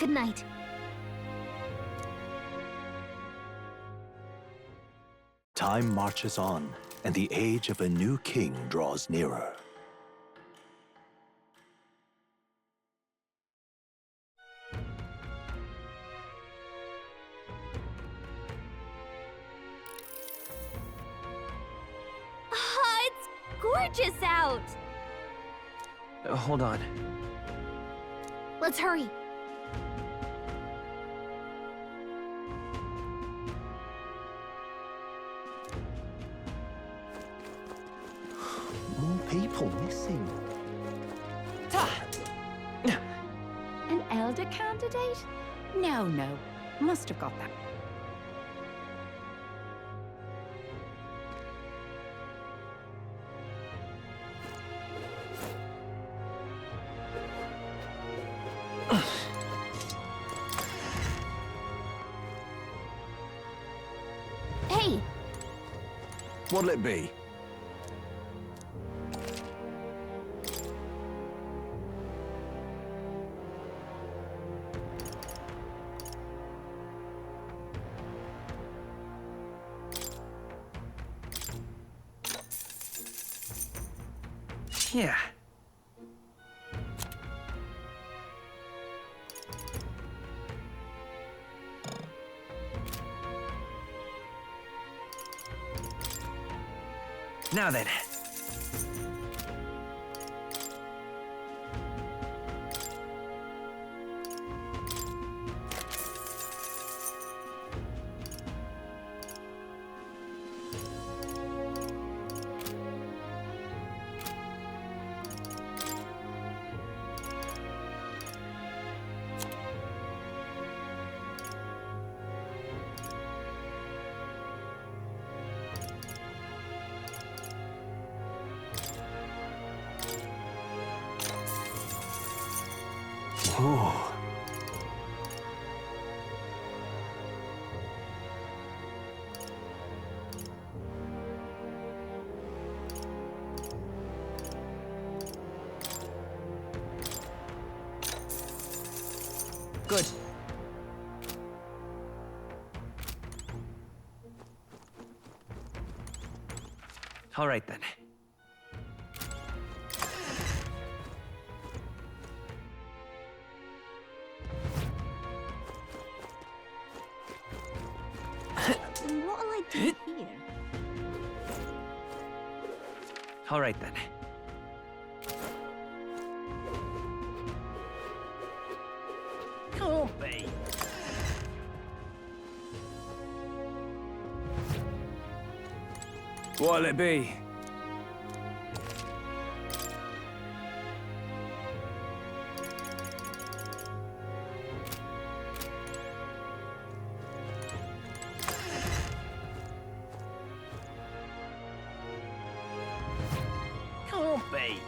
Good night. Time marches on, and the age of a new king draws nearer. It's gorgeous out! Hold on. Let's hurry. More people missing. An elder candidate? No. Must have got that. Hey! What'll it be? Yeah. Now then. Oh. Good. All right then. What'll I do here? All right then. Can't be. What'll it be? Can't be.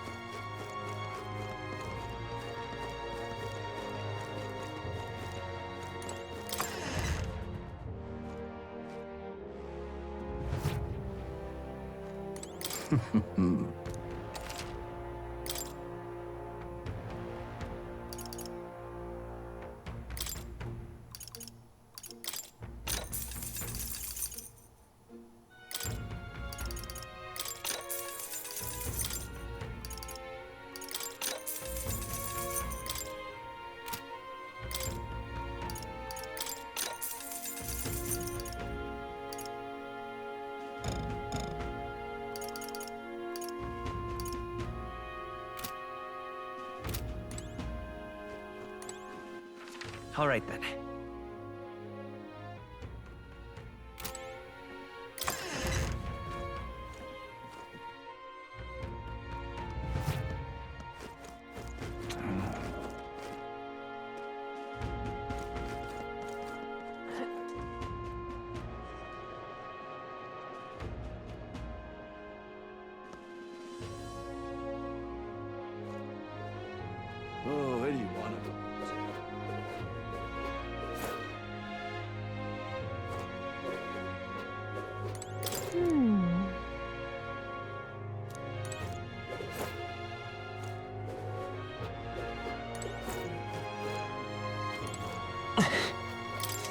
All right then. Oh, any one of them.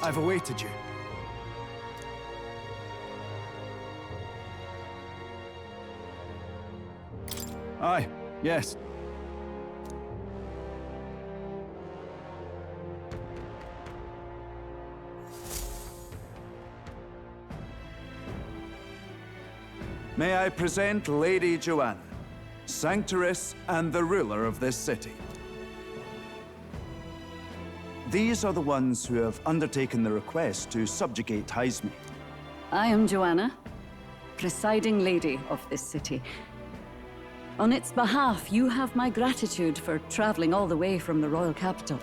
I've awaited you. Aye, yes. May I present Lady Joanna, Sanctoress and the ruler of this city. These are the ones who have undertaken the request to subjugate Heisme. I am Joanna, presiding lady of this city. On its behalf, you have my gratitude for traveling all the way from the royal capital.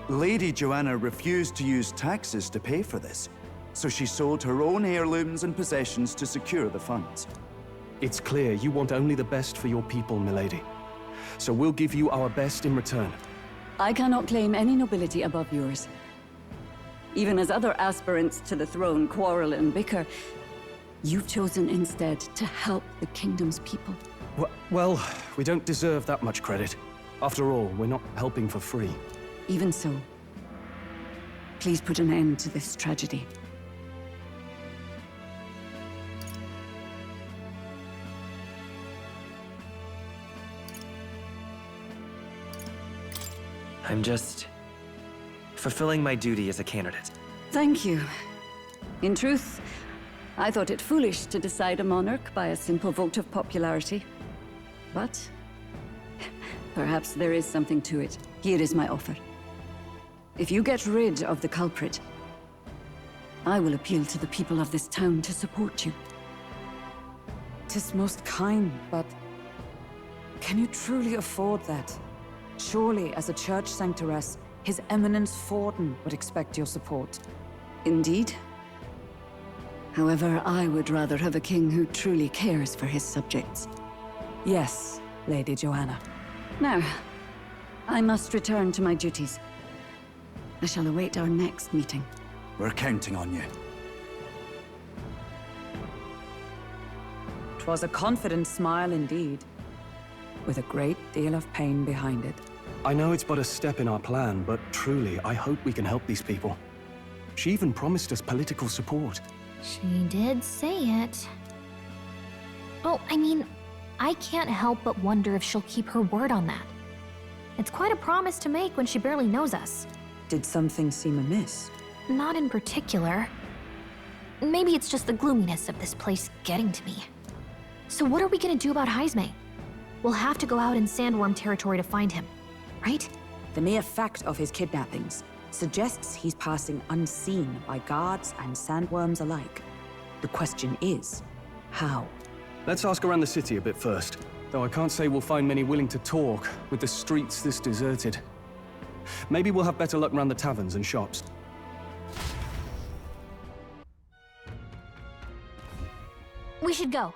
Lady Joanna refused to use taxes to pay for this, so she sold her own heirlooms and possessions to secure the funds. It's clear you want only the best for your people, milady. So we'll give you our best in return. I cannot claim any nobility above yours. Even as other aspirants to the throne quarrel and bicker, you've chosen instead to help the kingdom's people. Well, we don't deserve that much credit. After all, we're not helping for free. Even so, please put an end to this tragedy. I'm just fulfilling my duty as a candidate. Thank you. In truth, I thought it foolish to decide a monarch by a simple vote of popularity. But perhaps there is something to it. Here is my offer. If you get rid of the culprit, I will appeal to the people of this town to support you. 'Tis most kind, but can you truly afford that? Surely, as a church sanctoress, His Eminence Forden would expect your support. Indeed. However, I would rather have a king who truly cares for his subjects. Yes, Lady Joanna. Now, I must return to my duties. I shall await our next meeting. We're counting on you. 'Twas a confident smile indeed, with a great deal of pain behind it. I know it's but a step in our plan, but truly, I hope we can help these people. She even promised us political support. She did say it. Oh, I mean, I can't help but wonder if she'll keep her word on that. It's quite a promise to make when she barely knows us. Did something seem amiss? Not in particular. Maybe it's just the gloominess of this place getting to me. So what are we gonna do about Heisme? We'll have to go out in Sandworm territory to find him, right? The mere fact of his kidnappings suggests he's passing unseen by guards and sandworms alike. The question is, how? Let's ask around the city a bit first. Though I can't say we'll find many willing to talk, with the streets this deserted. Maybe we'll have better luck around the taverns and shops. We should go.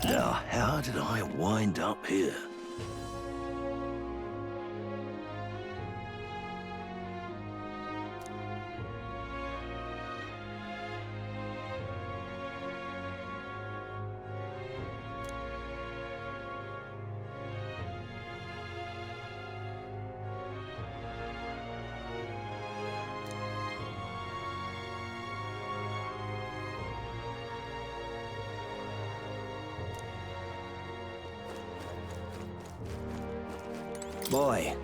Now, how did I wind up here? Boy.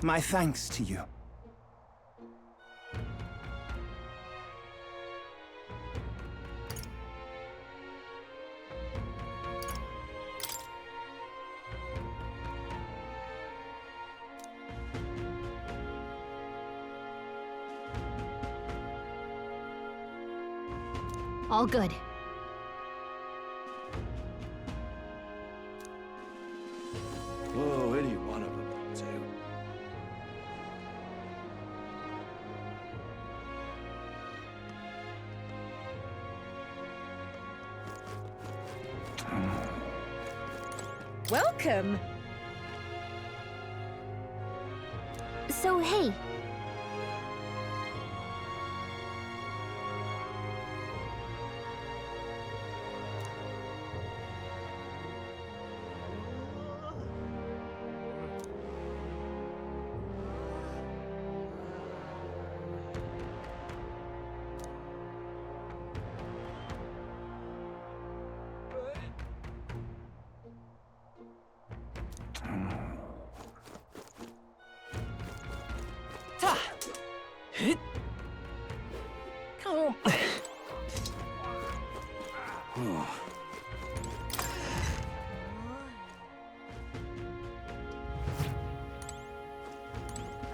My thanks to you. All good. Oh, any one of them will do. Welcome. So, hey.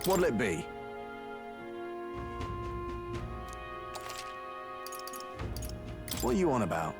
What'll it be? What are you on about?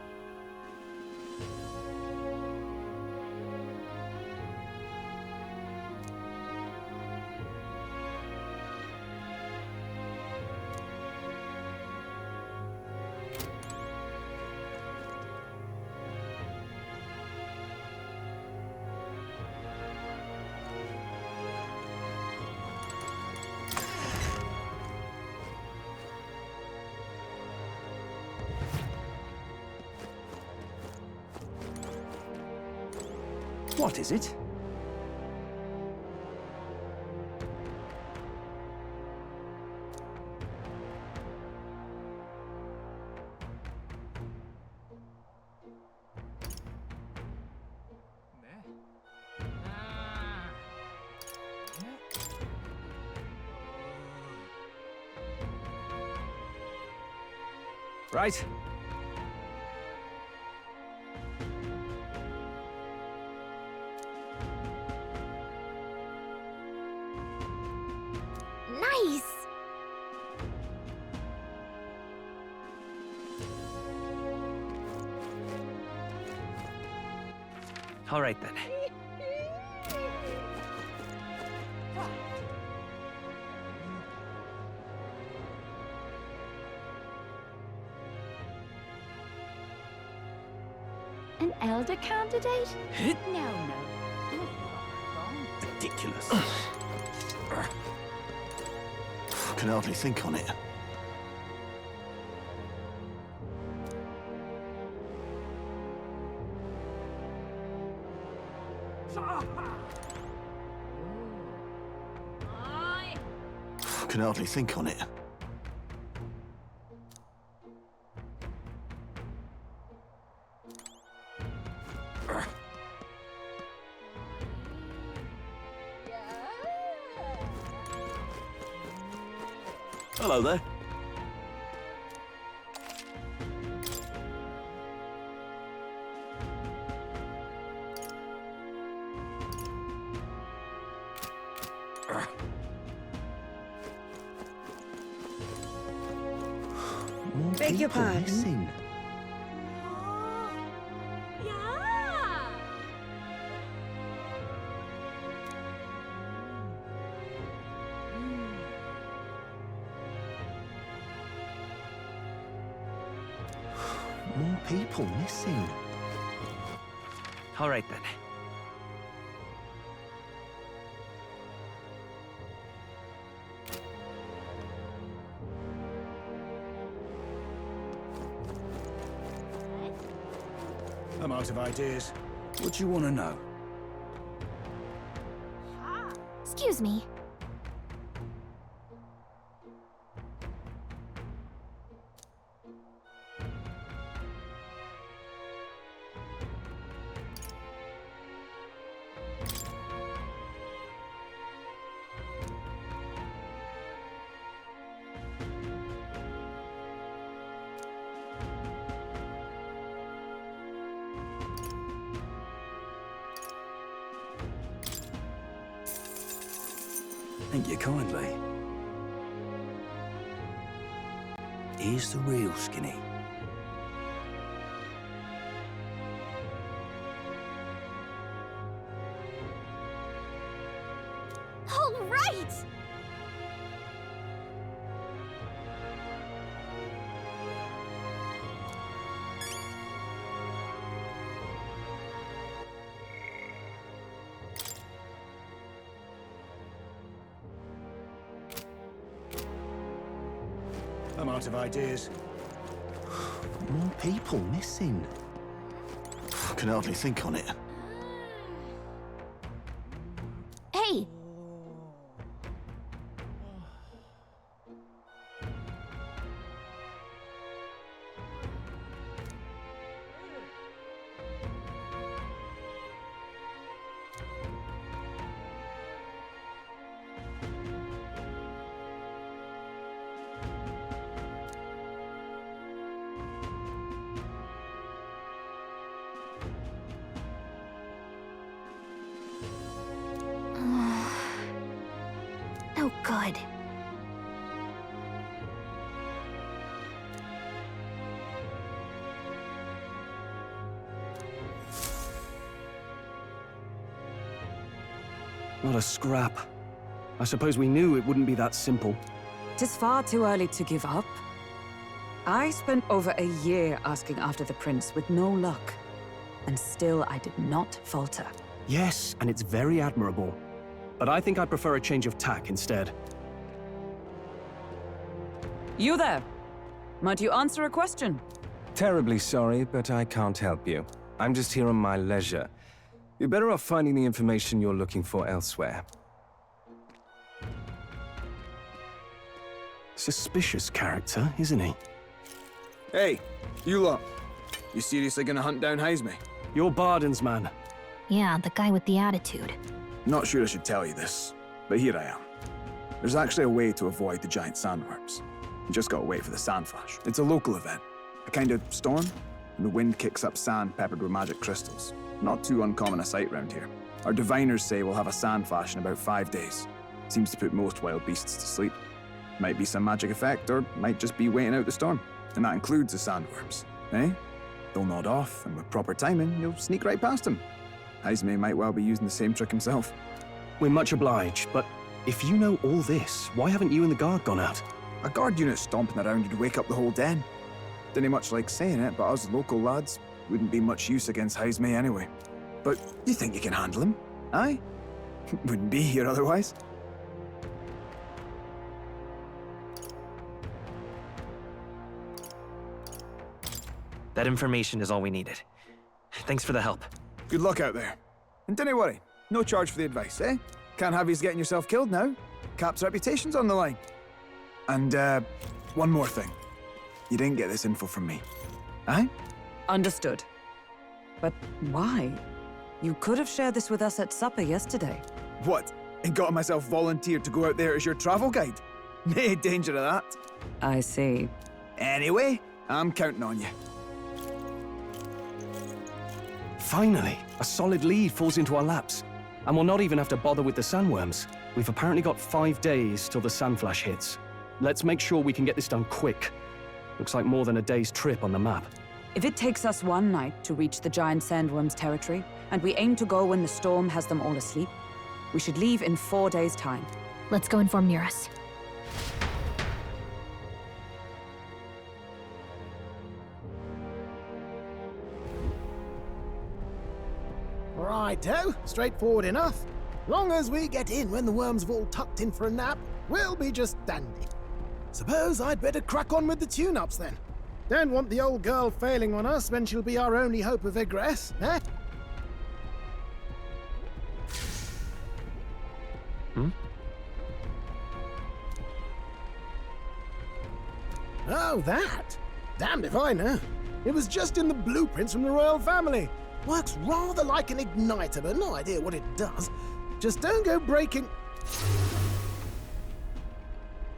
What is it? Right? Nice! All right then. An elder candidate? No. Ridiculous. Can hardly think on it. Can hardly think on it. Hello there. More Beg your people pardon? missing. More people missing. All right then. I'm out of ideas. What do you want to know? Excuse me. Thank you kindly. Here's the real skinny. All right! amount of ideas. More people missing. I can hardly think on it. Hey! No good. Not a scrap. I suppose we knew it wouldn't be that simple. Tis far too early to give up. I spent over a year asking after the prince with no luck. And still I did not falter. Yes, and it's very admirable. But I think I'd prefer a change of tack instead. You there! Might you answer a question? Terribly sorry, but I can't help you. I'm just here on my leisure. You're better off finding the information you're looking for elsewhere. Suspicious character, isn't he? Hey, you lot. You seriously gonna hunt down Heisme? You're Barden's man. Yeah, the guy with the attitude. Not sure I should tell you this, but here I am. There's actually a way to avoid the giant sandworms. You just gotta wait for the sand flash. It's a local event, a kind of storm, and the wind kicks up sand peppered with magic crystals. Not too uncommon a sight round here. Our diviners say we'll have a sand flash in about 5 days. Seems to put most wild beasts to sleep. Might be some magic effect, or might just be waiting out the storm. And that includes the sandworms, eh? They'll nod off, and with proper timing, you'll sneak right past them. Heisme might well be using the same trick himself. We're much obliged, but if you know all this, why haven't you and the guard gone out? A guard unit stomping around would wake up the whole den. Didn't much like saying it, but us local lads wouldn't be much use against Heisme anyway. But you think you can handle him? Aye? Wouldn't be here otherwise. That information is all we needed. Thanks for the help. Good luck out there. And don't worry, no charge for the advice, eh? Can't have you getting yourself killed now. Cap's reputation's on the line. And, one more thing. You didn't get this info from me. Aye? Understood. But why? You could have shared this with us at supper yesterday. What? And got myself volunteered to go out there as your travel guide? Nay danger of that. I see. Anyway, I'm counting on you. Finally, a solid lead falls into our laps. And we'll not even have to bother with the sandworms. We've apparently got 5 days till the sandflash hits. Let's make sure we can get this done quick. Looks like more than a day's trip on the map. If it takes us one night to reach the giant sandworms' territory, and we aim to go when the storm has them all asleep, we should leave in 4 days' time. Let's go inform Nearest. Righto, straightforward enough. Long as we get in when the worms have all tucked in for a nap, we'll be just dandy. Suppose I'd better crack on with the tune-ups then. Don't want the old girl failing on us when she'll be our only hope of egress, eh? Oh, that? Damned if I know. It was just in the blueprints from the royal family. Works rather like an igniter, but no idea what it does. Just don't go breaking...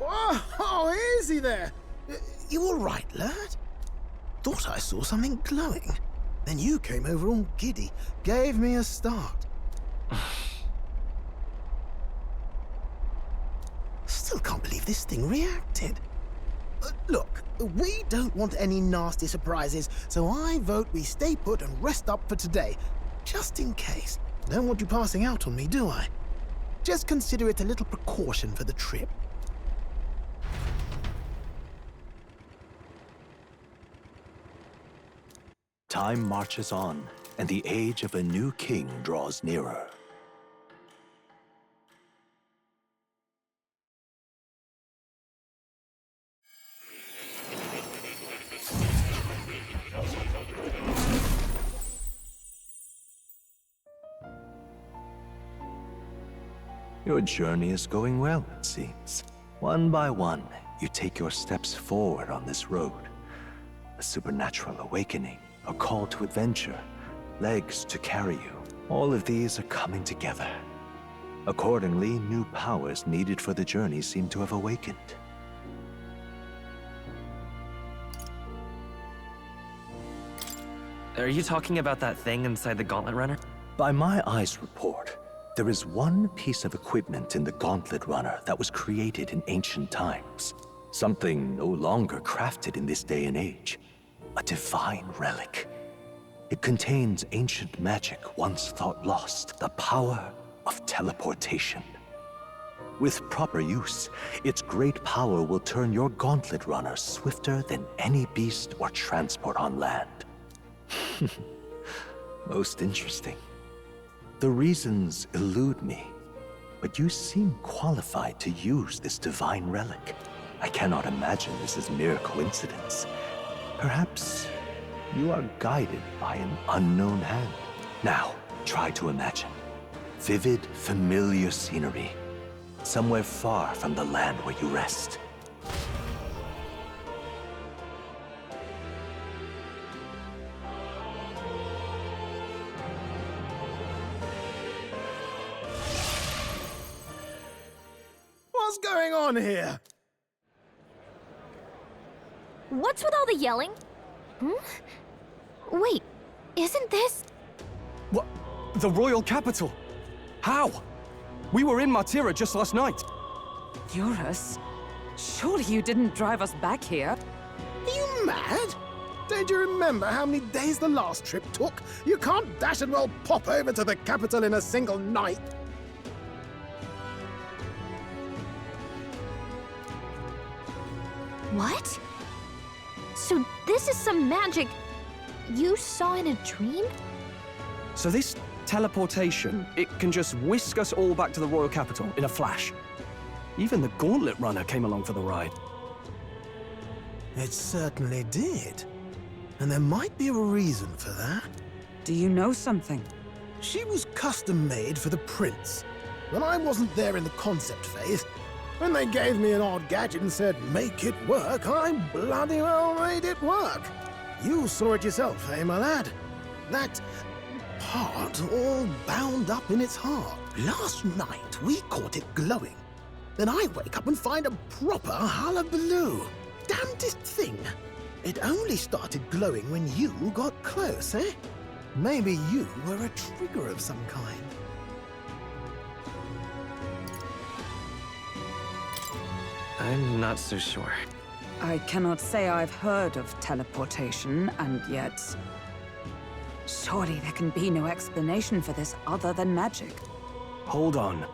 Oh, easy there. You all right, lad? Thought I saw something glowing. Then you came over all giddy, gave me a start. Still can't believe this thing reacted. Look, we don't want any nasty surprises, so I vote we stay put and rest up for today. Just in case. Don't want you passing out on me, do I? Just consider it a little precaution for the trip. Time marches on, and the age of a new king draws nearer. Your journey is going well, it seems. One by one, you take your steps forward on this road. A supernatural awakening, a call to adventure, legs to carry you. All of these are coming together. Accordingly, new powers needed for the journey seem to have awakened. Are you talking about that thing inside the Gauntlet Runner? By my eyes report, there is one piece of equipment in the Gauntlet Runner that was created in ancient times. Something no longer crafted in this day and age. A divine relic. It contains ancient magic once thought lost, the power of teleportation. With proper use, its great power will turn your Gauntlet Runner swifter than any beast or transport on land. Most interesting. The reasons elude me, but you seem qualified to use this divine relic. I cannot imagine this is mere coincidence. Perhaps you are guided by an unknown hand. Now, try to imagine. Vivid, familiar scenery. Somewhere far from the land where you rest. What's going on here? What's with all the yelling? Wait, isn't this... What? The royal capital? How? We were in Martira just last night. Eurus? Surely you didn't drive us back here? Are you mad? Don't you remember how many days the last trip took? You can't dash and well pop over to the capital in a single night. What? So this is some magic you saw in a dream? So this teleportation, it can just whisk us all back to the royal capital in a flash. Even the Gauntlet Runner came along for the ride. It certainly did. And there might be a reason for that. Do you know something? She was custom-made for the prince. When I wasn't there in the concept phase, when they gave me an odd gadget and said, make it work, I bloody well made it work. You saw it yourself, eh, my lad? That part all bound up in its heart. Last night, we caught it glowing. Then I wake up and find a proper hullabaloo. Damnedest thing. It only started glowing when you got close, eh? Maybe you were a trigger of some kind. I'm not so sure. I cannot say I've heard of teleportation, and yet... Surely there can be no explanation for this other than magic. Hold on.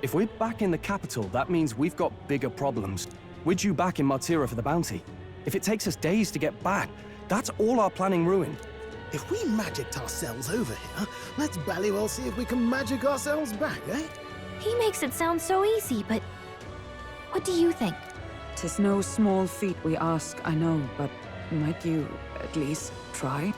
If we're back in the capital, that means we've got bigger problems. We're due back in Martira for the bounty. If it takes us days to get back, that's all our planning ruined. If we magicked ourselves over here, let's bally well see if we can magic ourselves back, eh? He makes it sound so easy, but... What do you think? 'Tis no small feat we ask, I know, but might you at least try?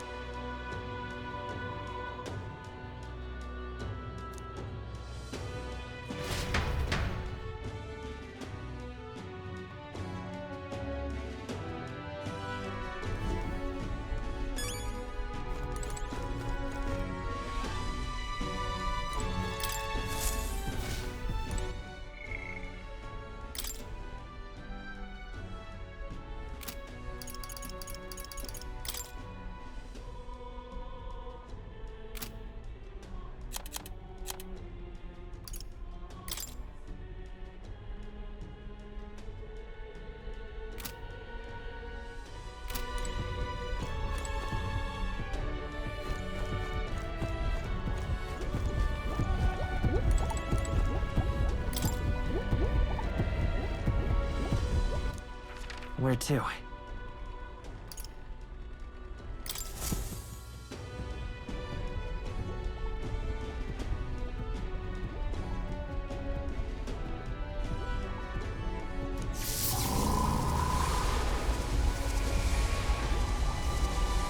Where to?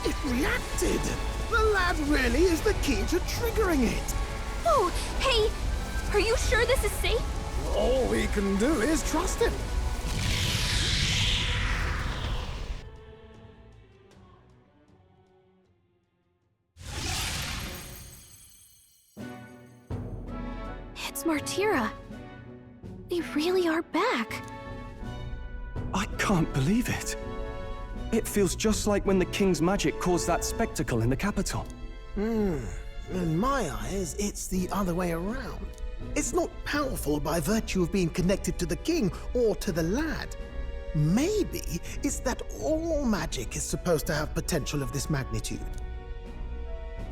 It reacted! The lad really is the key to triggering it! Oh, hey! Are you sure this is safe? All we can do is trust him. It's Martira. They really are back. I can't believe it. It feels just like when the king's magic caused that spectacle in the capital. In my eyes, it's the other way around. It's not powerful by virtue of being connected to the king or to the lad. Maybe it's that all magic is supposed to have potential of this magnitude.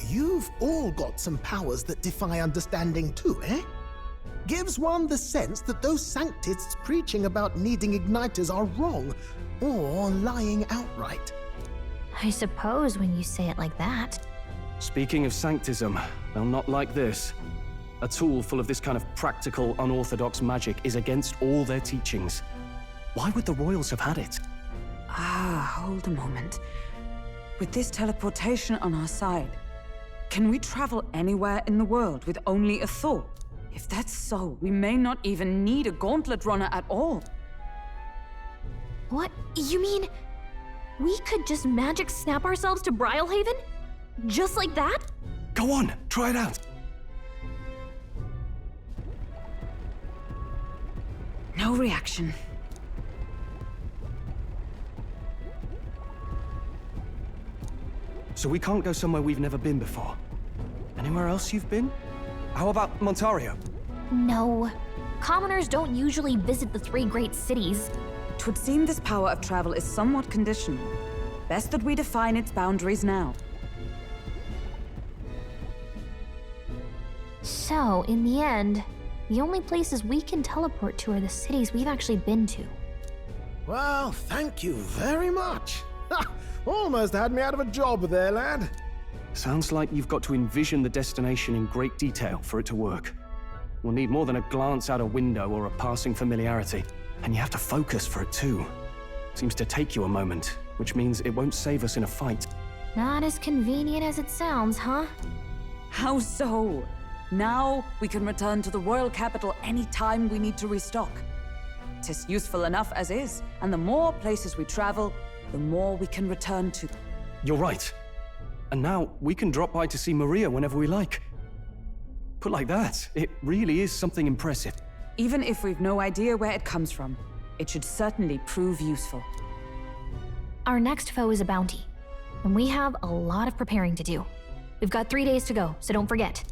You've all got some powers that defy understanding too, eh? Gives one the sense that those sanctists preaching about needing igniters are wrong, or lying outright. I suppose when you say it like that. Speaking of sanctism, well, not like this. A tool full of this kind of practical, unorthodox magic is against all their teachings. Why would the royals have had it? Hold a moment. With this teleportation on our side, can we travel anywhere in the world with only a thought? If that's so, we may not even need a gauntlet runner at all. What? You mean we could just magic snap ourselves to Brylehaven? Just like that? Go on, try it out. No reaction. So we can't go somewhere we've never been before. Anywhere else you've been? How about Montario? No. Commoners don't usually visit the 3 great cities. It would seem this power of travel is somewhat conditional. Best that we define its boundaries now. So, in the end, the only places we can teleport to are the cities we've actually been to. Well, thank you very much. Ha! Almost had me out of a job there, lad. Sounds like you've got to envision the destination in great detail for it to work. We'll need more than a glance out a window or a passing familiarity. And you have to focus for it too. Seems to take you a moment, which means it won't save us in a fight. Not as convenient as it sounds, huh? How so? Now we can return to the royal capital any time we need to restock. 'Tis useful enough as is, and the more places we travel, the more we can return to. You're right. And now we can drop by to see Maria whenever we like. Put like that, it really is something impressive. Even if we've no idea where it comes from, it should certainly prove useful. Our next foe is a bounty, and we have a lot of preparing to do. We've got 3 days to go, so don't forget.